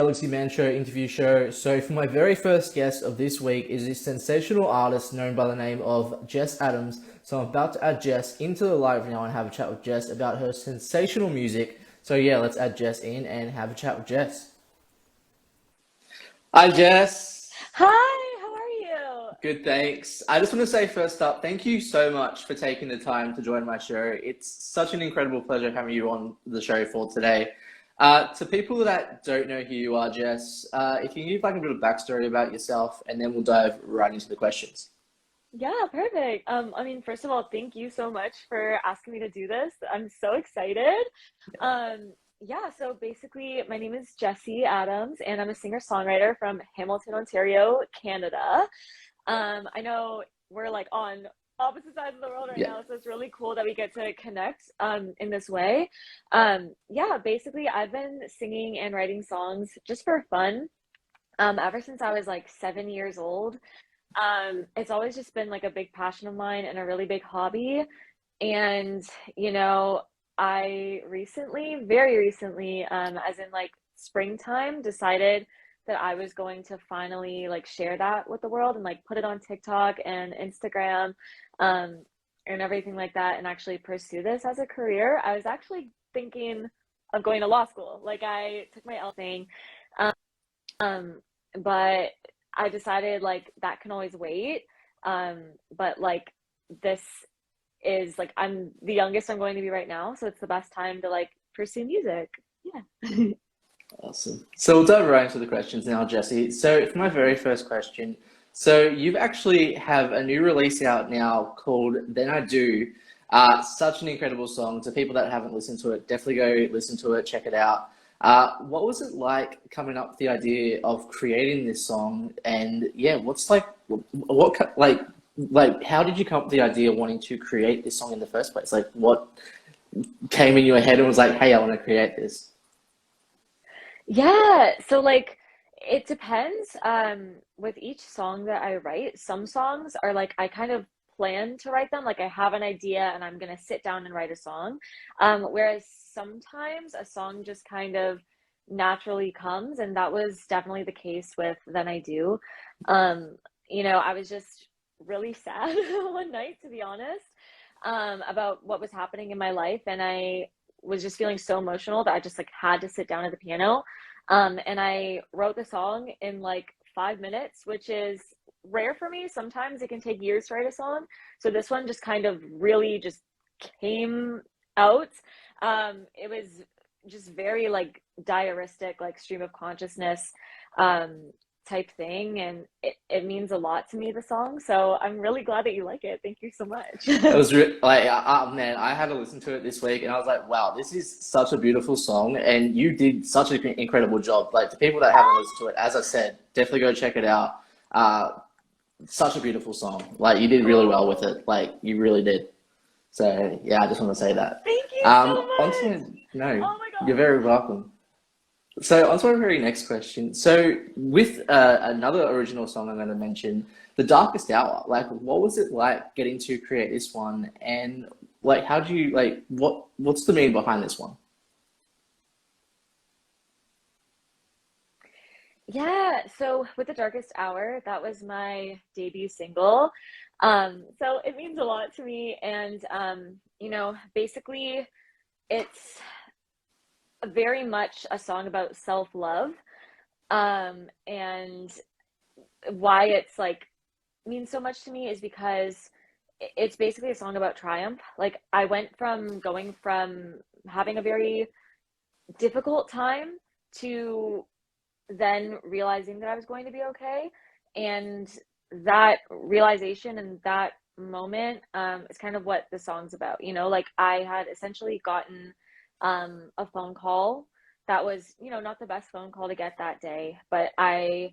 Galaxy Man Show interview show. So, for my very first guest of this week is this sensational artist known by the name of Jess Adams. So, I'm about to add Jess into the live now and have a chat with Jess about her sensational music. So, yeah, let's add Jess in and have a chat with Jess. Hi, Jess. Hi, how are you? Good, thanks. I just want to say first up, thank you so much for taking the time to join my show. It's such an incredible pleasure having you on the show for today. To people that don't know who you are, Jess, if you can give like a bit of backstory about yourself, and then we'll dive right into the questions. Yeah, perfect. First of all, thank you so much for asking me to do this. I'm so excited. Yeah, so basically, my name is Jessie Adams, and I'm a singer-songwriter from Hamilton, Ontario, Canada. I know we're like on opposite sides of the world right Yeah, now, so it's really cool that we get to connect in this way. Yeah, basically, I've been singing and writing songs just for fun ever since I was like 7 years old. It's always just been like a big passion of mine and a really big hobby. And, you know, I recently, very recently, as in like springtime, decided that I was going to finally like share that with the world and like put it on TikTok and Instagram, um, and everything like that, and actually pursue this as a career. I was actually thinking of going to law school. Like I took my L thing, um, but I decided like that can always wait. But like this is like I'm the youngest I'm going to be right now, so it's the best time to like pursue music. Yeah. awesome. So we'll dive right into the questions now, Jesse. So for my very first question, so you've actually have a new release out now called "Then I Do." Such an incredible song. To people that haven't listened to it, definitely go listen to it, check it out. What was it like coming up with the idea of creating this song? And yeah, what's like, like, how did you come up with the idea of wanting to create this song in the first place? Like, what came in your head and was like, hey, I want to create this? Yeah, so like it depends. With each song that I write, some songs are like I kind of plan to write them, like I have an idea and I'm gonna sit down and write a song. Whereas sometimes a song just kind of naturally comes, and that was definitely the case with Then I Do. Um, I was just really sad one night, to be honest, about what was happening in my life, and I was just feeling so emotional that I just like had to sit down at the piano. And I wrote the song in like 5 minutes, which is rare for me. Sometimes it can take years to write a song. So this one just kind of really just came out. It was just very like diaristic, like stream of consciousness um, type thing. And it means a lot to me, the song. So I'm really glad that you like it. Thank you so much. It was like, man, I had to listen to it this week, and I was like, wow, this is such a beautiful song, and you did such an incredible job. Like, to people that haven't listened to it, as I said, definitely go check it out. Uh, Such a beautiful song. Like, you did really well with Oh, it. Like, you really did. So yeah, I just want to say that. thank you so much. No, Oh my you're God. very welcome. So on to our very next question. So with another original song I'm going to mention, "The Darkest Hour." Like, what was it like getting to create this one, and like, how do you like what's the meaning behind this one? Yeah, so with The Darkest Hour, that was my debut single. So it means a lot to me. And, basically, it's very much a song about self-love. And why it's like means so much to me is because it's basically a song about triumph. Like, I went from going from having a very difficult time to then realizing that I was going to be okay. And that realization and that moment is kind of what the song's about. Like I had essentially gotten a phone call that was, not the best phone call to get that day, but I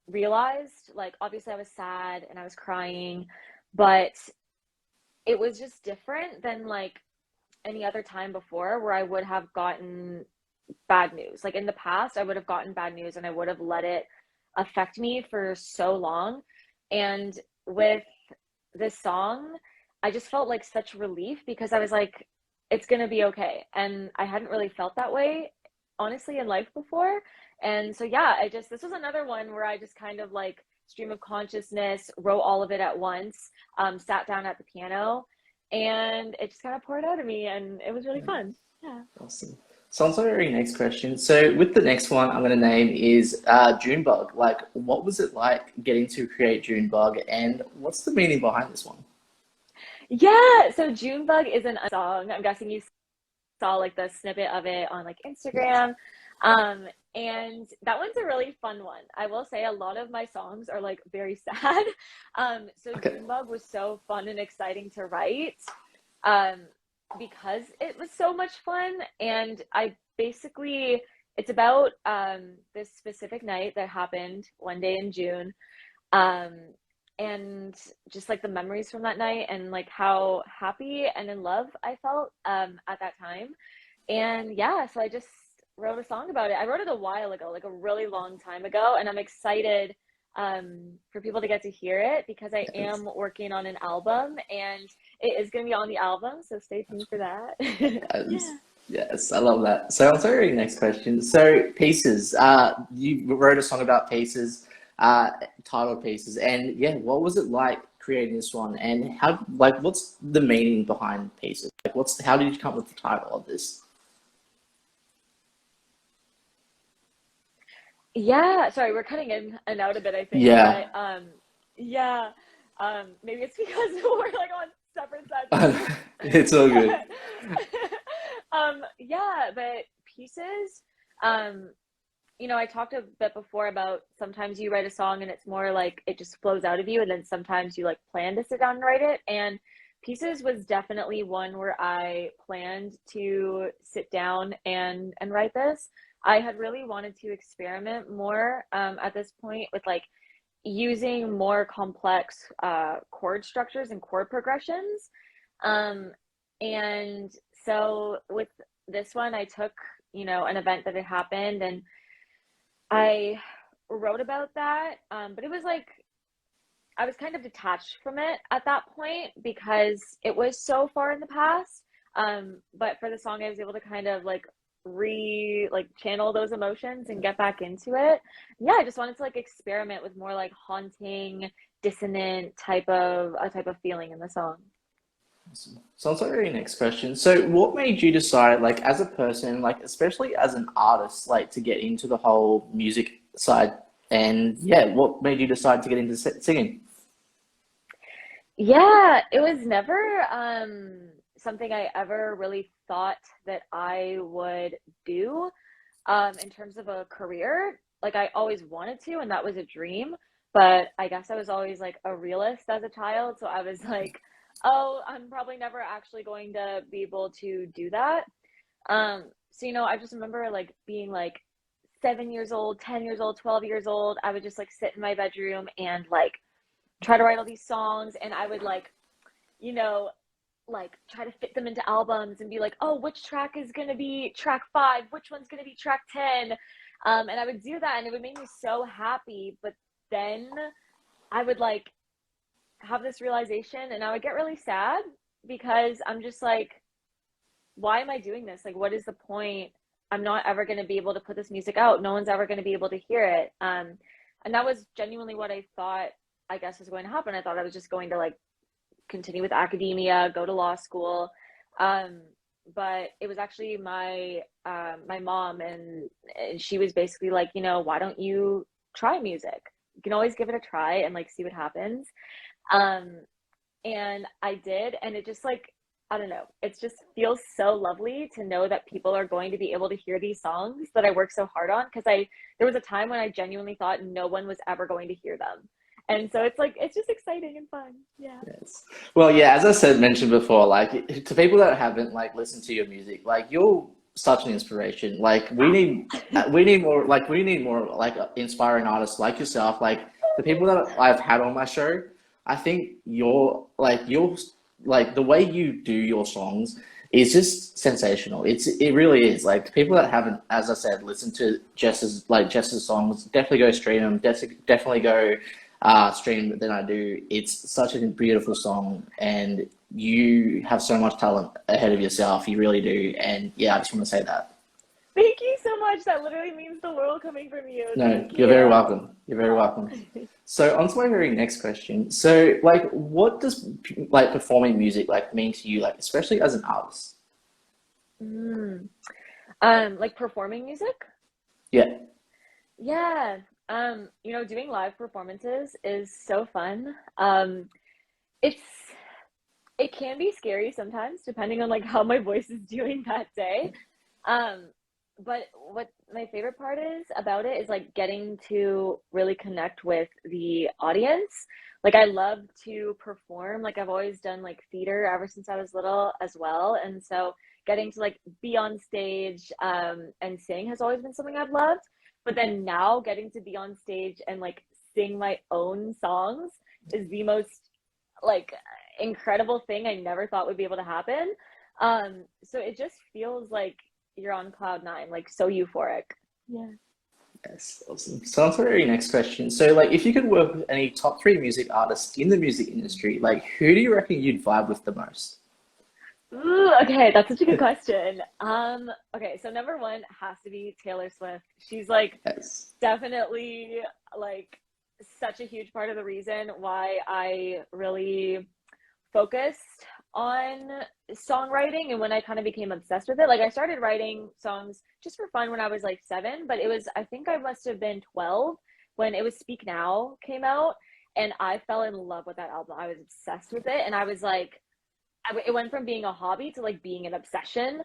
realized, like, obviously I was sad and I was crying, but it was just different than like any other time before where I would have gotten bad news. Like in the past, I would have gotten bad news and I would have let it affect me for so long. And with this song, I just felt like such relief because I was like, it's going to be okay. And I hadn't really felt that way, honestly, in life before. And so yeah, this was another one where I just kind of like stream of consciousness, wrote all of it at once, sat down at the piano, and it just kind of poured out of me, and it was really fun. Yeah. Awesome. So on to our very next question. So with the next one I'm going to name is Junebug. Like, what was it like getting to create Junebug, and what's the meaning behind this one? Yeah, so Junebug is a song. I'm guessing you saw like the snippet of it on like Yes. Instagram. And that one's a really fun one. I will say a lot of my songs are like very sad. So Okay. Junebug was so fun and exciting to write, um, because it was so much fun. And I basically, it's about this specific night that happened one day in June. Um, and just like the memories from that night and like how happy and in love I felt at that time. And yeah, so I just wrote a song about it. I wrote it a while ago, like a really long time ago, and I'm excited for people to get to hear it because I Yes. am working on an album and it is going to be on the album, so stay tuned for that. Yes, Yeah. yes, I love that. So on to our next question. So Pieces. You wrote a song about Pieces, titled Pieces, and yeah, what was it like creating this one? And how, like, what's the meaning behind Pieces? Like, how did you come up with the title of this? Yeah, sorry, we're cutting in and out a bit, I think, Yeah. but yeah, maybe it's because we're like on separate sides of the room. It's all good. But yeah, but Pieces, um, I talked a bit before about sometimes you write a song and it's more like it just flows out of you, and then sometimes you like plan to sit down and write it. And Pieces was definitely one where I planned to sit down and write this. I had really wanted to experiment more at this point with like using more complex chord structures and chord progressions. Um, and so with this one, I took, an event that had happened and I wrote about that, but it was like I was kind of detached from it at that point because it was so far in the past. But for the song, I was able to kind of like channel those emotions and get back into it. Yeah, I just wanted to like experiment with more like haunting, dissonant type of feeling in the song. Awesome. So on to our next question. So what made you decide, like, as a person, like, especially as an artist, like, to get into the whole music side? And yeah, what made you decide to get into singing? Yeah, it was never something I ever really thought that I would do in terms of a career. Like I always wanted to, and that was a dream. But I guess I was always like a realist as a child. So I was like, oh, I'm probably never actually going to be able to do that. So I just remember like being like 7 years old, 10 years old, 12 years old. I would just like sit in my bedroom and like try to write all these songs, and I would like, you know, like try to fit them into albums and be like, oh, which track is gonna be track five? Which one's gonna be track 10? And I would do that and it would make me so happy. But then I would like have this realization and I would get really sad because I'm just like, why am I doing this? Like, what is the point? I'm not ever going to be able to put this music out. No one's ever going to be able to hear it. And that was genuinely what I thought, I guess, was going to happen. I thought I was just going to like continue with academia, go to law school. Um, but it was actually my mom, and she was basically like, why don't you try music? You can always give it a try and like see what happens. Um, and I did, and it just like, I don't know, it just feels so lovely to know that people are going to be able to hear these songs that I work so hard on. Because there was a time when I genuinely thought no one was ever going to hear them. And so it's like, it's just exciting and fun. Yeah. Yes. Well, yeah, as I said, mentioned before, like, to people that haven't like listened to your music, like, you're such an inspiration. Like, we need more like inspiring artists like yourself. Like the people that I've had on my show, I think you're like the way you do your songs is just sensational. It really is. Like people that haven't, as I said, listened to Jess's songs, definitely go stream them. Definitely go stream Than I Do. It's such a beautiful song, and you have so much talent ahead of yourself. You really do. And yeah, I just want to say that. Thank you so much. That literally means the world coming from you. No, Thank you're you. very welcome. You're very Aw. welcome. So on to my very next question. So like what does like performing music like mean to you, like especially as an artist? Mm. Like performing music? Yeah. Yeah. Doing live performances is so fun. It's it can be scary sometimes, depending on like how my voice is doing that day. Um, but what my favorite part is about it is like getting to really connect with the audience. Like I love to perform. Like I've always done like theater ever since I was little as well. And so getting to like be on stage and sing has always been something I've loved. But then now getting to be on stage and like sing my own songs is the most like incredible thing I never thought would be able to happen. So it just feels like you're on cloud nine, like so euphoric. Yeah. Yes, awesome. So on to the very next question. So like if you could work with any top three music artists in the music industry, like who do you reckon you'd vibe with the most? Ooh, okay, that's such a good question. Okay, so number one has to be Taylor Swift. She's like Yes. definitely like such a huge part of the reason why I really focused on songwriting and when I kind of became obsessed with it. Like I started writing songs just for fun when I was like 7, but it was I think I must have been 12 when it was Speak Now came out and I fell in love with that album. I was obsessed with it and I was like it went from being a hobby to like being an obsession.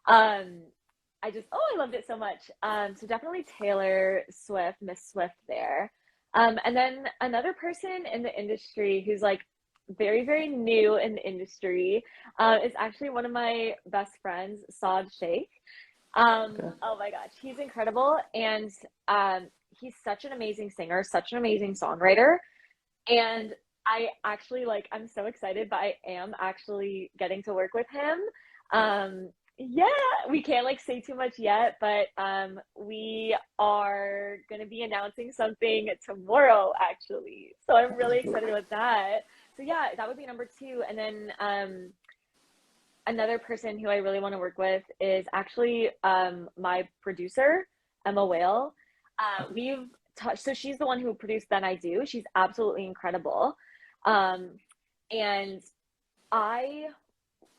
Um I loved it so much. So definitely Taylor Swift, Miss Swift there. And then another person in the industry who's like very, very new in the industry is actually one of my best friends, Saad Sheikh. Okay. Oh my gosh, he's incredible. And he's such an amazing singer, such an amazing songwriter. And I actually like, I'm so excited, but I am actually getting to work with him. Yeah, we can't like say too much yet, but we are gonna be announcing something tomorrow actually. So I'm really excited about that. So yeah, that would be number two. And then another person who I really want to work with is actually my producer, Emma Whale. We've touched, so she's the one who produced Then I Do. She's absolutely incredible. Um, and I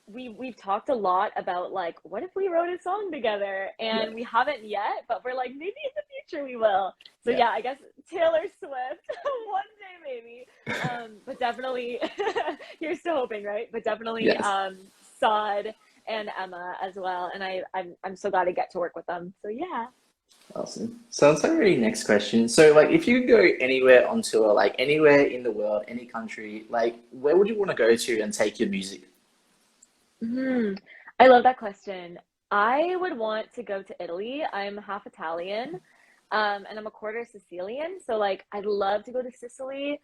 we've talked a lot about like what if we wrote a song together Yeah. and we haven't yet but we're like maybe in the future we will, so Yeah. yeah, I guess Taylor Swift one day maybe, but definitely you're still hoping, right? But definitely Yes. Sod and Emma as well, and I'm so glad to get to work with them, so yeah. Awesome. So on to the very next question. So like if you could go anywhere on tour, like anywhere in the world, any country, like where would you want to go to and take your music? Hmm. I love that question. I would want to go to Italy. I'm half Italian, and I'm a quarter Sicilian. So like I'd love to go to Sicily,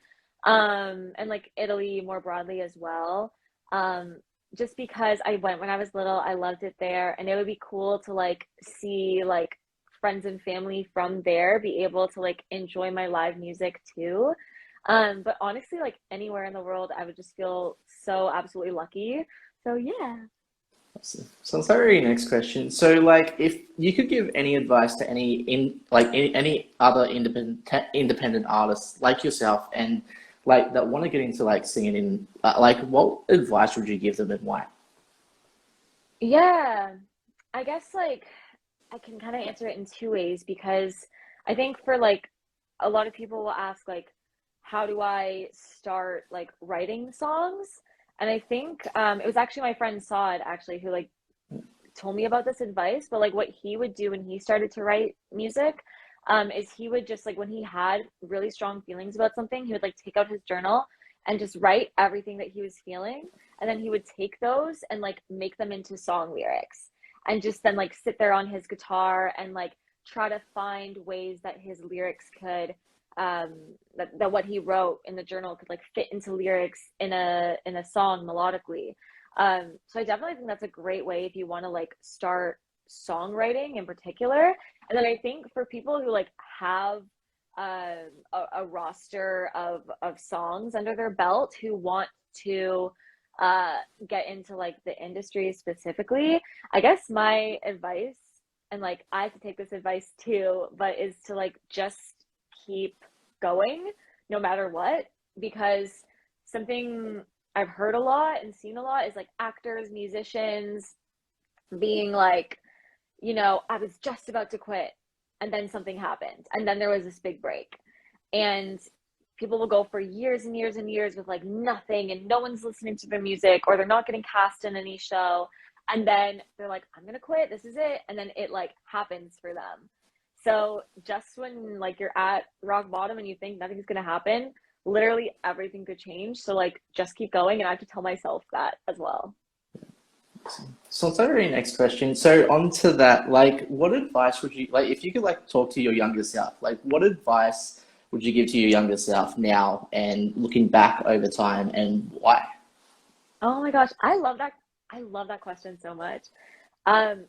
and like Italy more broadly as well. Um, just because I went when I was little, I loved it there, and it would be cool to like see like friends and family from there be able to like enjoy my live music too. But honestly, like anywhere in the world, I would just feel so absolutely lucky. So yeah. Awesome. So on to the very next question. So like if you could give any advice to any other independent artists like yourself and like that want to get into like singing in like what advice would you give them and why? Yeah. I guess like I can kind of answer it in two ways because I think for like a lot of people will ask like how do I start like writing songs? And I think it was actually my friend Saad actually who like told me about this advice, but like what he would do when he started to write music is he would just like when he had really strong feelings about something, he would like take out his journal and just write everything that he was feeling. And then he would take those and like make them into song lyrics and just then like sit there on his guitar and like try to find ways that his lyrics could um that what he wrote in the journal could like fit into lyrics in a song melodically. So I definitely think that's a great way if you want to like start songwriting in particular. And then I think for people who like have a roster of songs under their belt who want to get into like the industry specifically, I guess my advice and like I have to take this advice too, but is to like just keep going no matter what, because something I've heard a lot and seen a lot is like actors, musicians being like, I was just about to quit and then something happened and then there was this big break. And people will go for years and years and years with like nothing and no one's listening to their music or they're not getting cast in any show. And then they're like, I'm gonna quit, this is it. And then it like happens for them. So just when like you're at rock bottom and you think nothing's gonna happen, literally everything could change. So like just keep going. And I have to tell myself that as well. So let's over to your next question. So on to that, like, what advice would you like if you could like talk to your younger self? Like, what advice would you give to your younger self now and looking back over time, and why? Oh my gosh, I love that. I love that question so much. Um,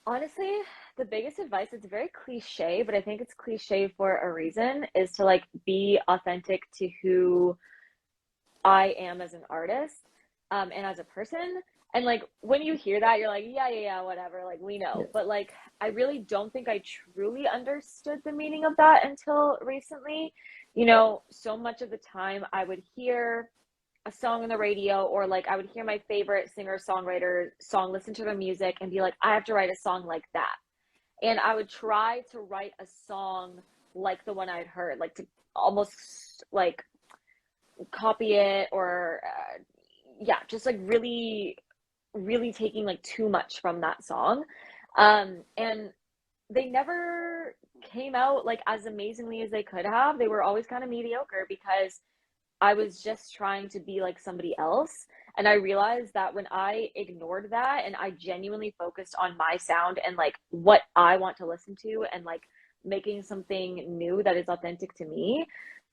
Honestly, the biggest advice, it's very cliche, but I think it's cliche for a reason, is to like be authentic to who I am as an artist, and as a person. And like when you hear that, you're like, yeah, yeah, yeah, whatever, like we Yeah. know. But like I really don't think I truly understood the meaning of that until recently. So much of the time I would hear a song on the radio, or like I would hear my favorite singer songwriter song, listen to their music and be like, I have to write a song like that. And I would try to write a song like the one I'd heard, like to almost like copy it, or yeah, just like really really taking like too much from that song. And they never came out like as amazingly as they could have. They were always kind of mediocre because I was just trying to be like somebody else. And I realized that when I ignored that and I genuinely focused on my sound and like what I want to listen to, and like making something new that is authentic to me,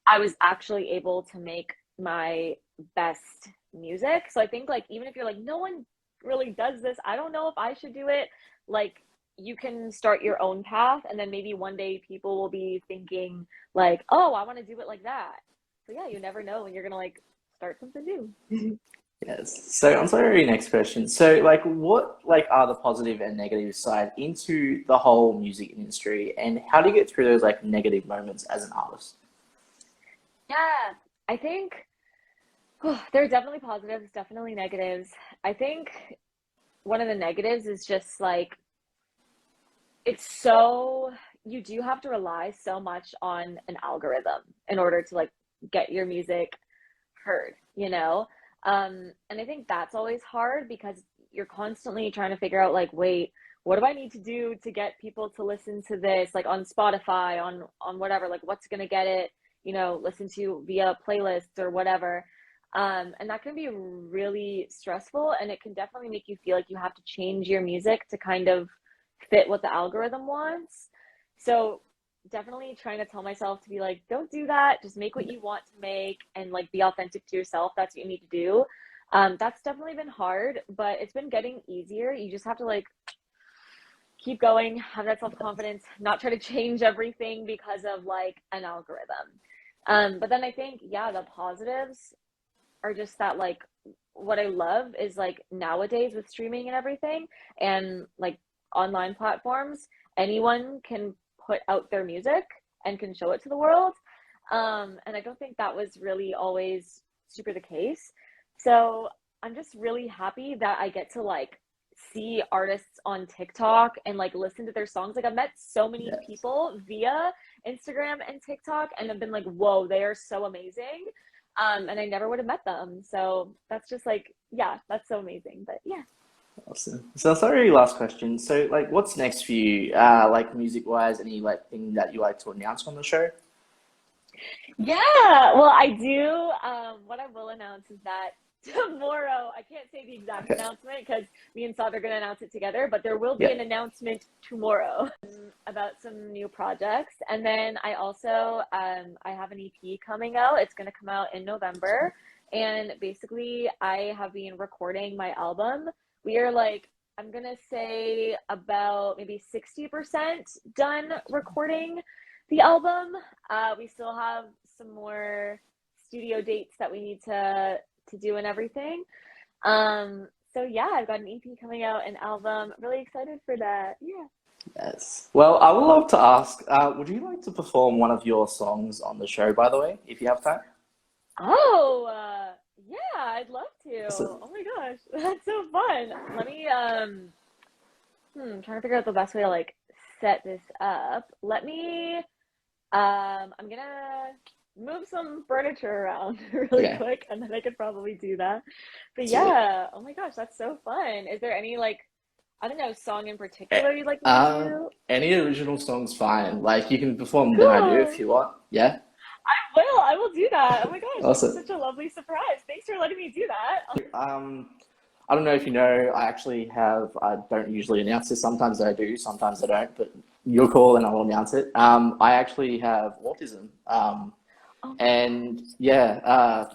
I was actually able to make my best music. So I think like even if you're like, no one really does this, I don't know if I should do it, like you can start your own path, and then maybe one day people will be thinking like, oh, I want to do it like that. So yeah, you never know when you're gonna like start something new. Yes. So on to our next question. So like, what like are the positive and negative side into the whole music industry, and how do you get through those like negative moments as an artist? Yeah, I think there are definitely positives, definitely negatives. I think one of the negatives is just like it's so you do have to rely so much on an algorithm in order to like get your music heard. And I think that's always hard because you're constantly trying to figure out like, wait, what do I need to do to get people to listen to this, like on Spotify, on whatever, like what's gonna get it, listen to via playlists or whatever. And that can be really stressful, and it can definitely make you feel like you have to change your music to kind of fit what the algorithm wants. So definitely trying to tell myself to be like, don't do that. Just make what you want to make and like be authentic to yourself. That's what you need to do. That's definitely been hard, but it's been getting easier. You just have to like keep going, have that self confidence, not try to change everything because of like an algorithm. But then I think, yeah, the positives are just that like what I love is like nowadays with streaming and everything, and like online platforms, anyone can put out their music and can show it to the world. And I don't think that was really always super the case. So I'm just really happy that I get to like see artists on TikTok and like listen to their songs. Like I've met so many Yes. people via Instagram and TikTok, and I've been like, whoa, they are so amazing. And I never would have met them. So that's just like, yeah, that's so amazing. But yeah. Awesome. So sorry, last question. So like, what's next for you? Like music wise, any like thing that you like to announce on the show? Yeah, well, I do. What I will announce is that tomorrow, I can't say the exact Okay. announcement because me and Saad are going to announce it together, but there will be Yeah. an announcement tomorrow about some new projects. And then I also, I have an EP coming out. It's going to come out in November. And basically, I have been recording my album. We are like, I'm going to say about maybe 60% done recording the album. We still have some more studio dates that we need to do and everything. So yeah, I've got an EP coming out, an album. Really excited for that. Yeah. Yes. Well, I would love to ask, would you like to perform one of your songs on the show, by the way, if you have time? Oh, yeah, I'd love to. So, Oh my gosh, that's so fun. Let me trying to figure out the best way to like set this up. Let me I'm gonna move some furniture around really okay, quick and then I could probably do that. But sweet. yeah, oh my gosh, that's so fun. Is there any like I don't know, song in Eh, particular you'd like me to do? any original song's fine. Like you can perform Then I Do if Cool. you want. Yeah? I will do that. Oh my gosh, this is Awesome. such a lovely surprise. Thanks for letting me do that. I don't know if you know, I don't usually announce this. Sometimes I do, sometimes I don't, but your call and I'll announce it. I actually have autism. Oh my And yeah,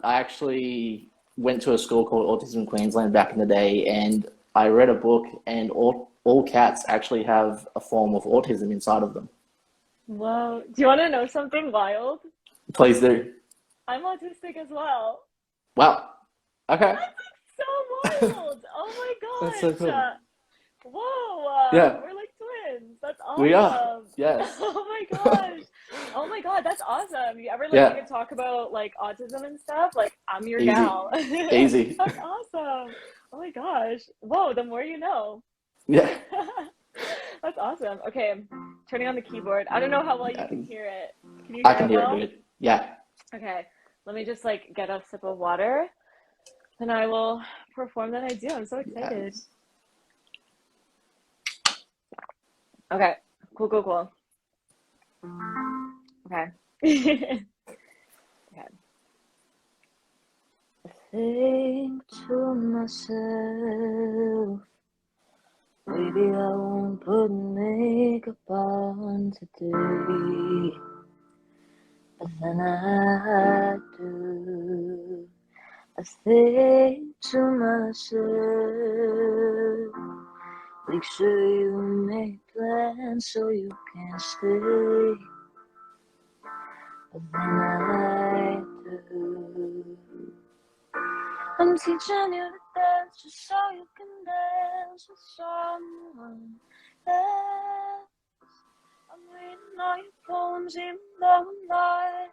I actually went to a school called Autism Queensland back in the day, and I read a book, and all cats actually have a form of autism inside of them. Whoa. Do you want to know something wild? Please do. I'm autistic as well. Wow. Okay. That's like so wild. Oh That's my so gosh. cool. Whoa. Yeah, We're like twins. That's we are. awesome. Yes. Oh my gosh. Oh my God, that's awesome. You ever like need Yeah. to talk about like autism and stuff? Like I'm your Easy. gal. Easy. That's awesome. Oh my gosh. Whoa, the more you know. Yeah. That's awesome. Okay, I'm turning on the keyboard. I don't know how well you can Um, hear it. Can you I hear can it hear it, well? dude. Yeah. Okay, let me just like get a sip of water, and I will perform that I do. I'm so excited. Yes. Okay, cool, cool, cool. Okay. Okay. Think to myself, maybe I won't put makeup on today, but then I do. I think to myself, make sure you make plans so you can stay, but then I do. I'm teaching you to dance just so you can dance with someone else. I'm reading all your poems even though I'm not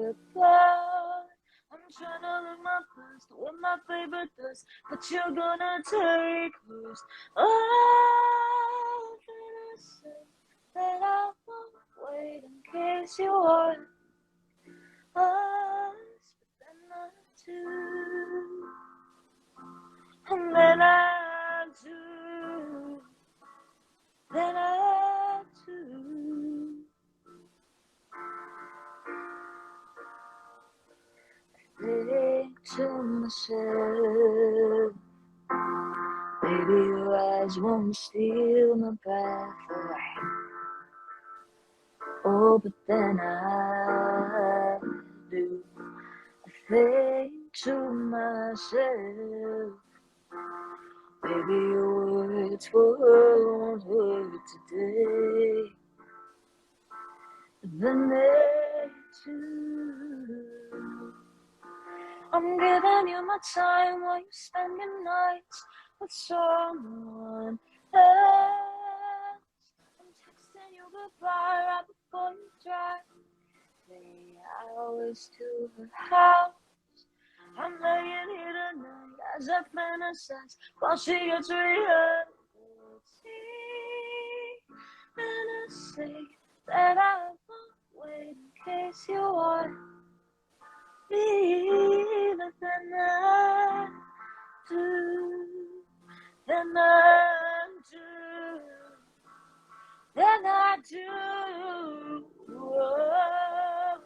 reply. I'm trying to live my best with my favorite dress, but you're gonna take hers. Oh, then I say that I won't wait in case you want us, but then I do, and then I do, then I do. Think to myself, maybe your eyes won't steal my breath away. Oh, but then I do. I think to myself, maybe your words won't hurt today, but then they do. I'm giving you my time while you spend your nights with someone else. I'm texting you goodbye right before you drive 3 hours to her house. I'm laying here tonight as I fantasize while she gets real. And I say that I won't wait in case you want me, but then I do, then I do, then I do. Whoa.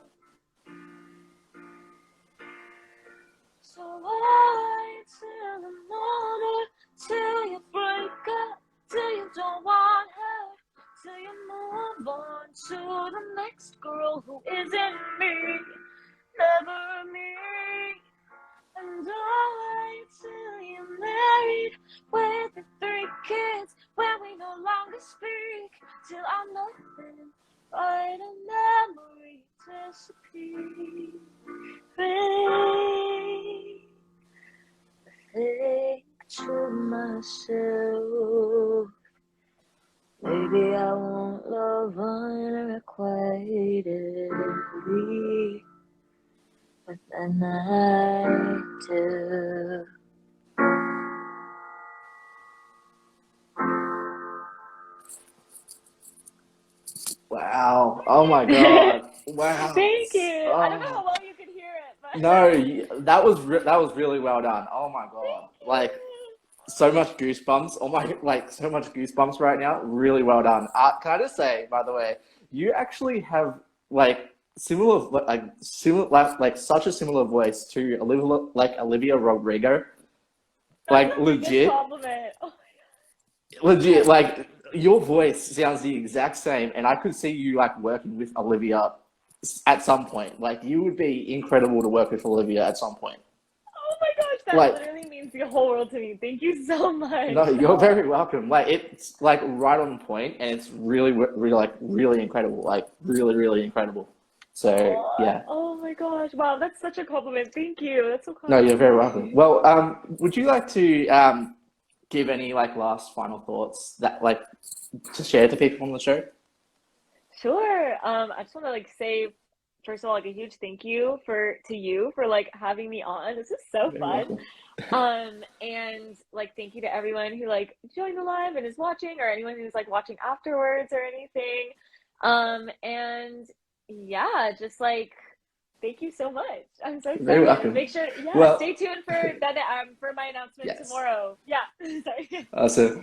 So wait till the morning, till you break up, till you don't want her, till you move on to the next girl who isn't me, never me. And I'll wait till you're married with the 3 kids, where we no longer speak, till I'm nothing but a memory disappearing. think to myself, maybe I won't love unrequitedly, but then I do. Wow. Oh my God. Wow. Thank you. I don't know how Oh. well you could hear it, but No, that was really well done. Oh my God. thank Like you. so much goosebumps. Oh my, like so much goosebumps right now. Really well done. Can I just say, by the way, you actually have like similar like such a similar voice to Olivia Rodrigo. That's Like the biggest legit, compliment. Oh my legit. God. Like your voice sounds the exact same, and I could see you like working with Olivia at some point. Like you would be incredible to work with Olivia at some point. Oh my gosh, that Like literally means the whole world to me. Thank you so much. no, you're Oh, very welcome. Like it's like right on point, and it's really like really incredible. Like really incredible. So yeah, oh my gosh. Wow, that's such a compliment. Thank you. That's so no, kind. you're very welcome. Well, would you like to give any like last final thoughts that like to share to people on the show? Sure. I just want to like say, first of all, like a huge thank you to you for like having me on. This is so Very fun. welcome. And like thank you to everyone who like joined the live and is watching, or anyone who's like watching afterwards or anything. And yeah, just like thank you so much. I'm so Very excited. And welcome. make sure, yeah, stay Well, tuned for that for my announcement yes. tomorrow. Yeah. Sorry. So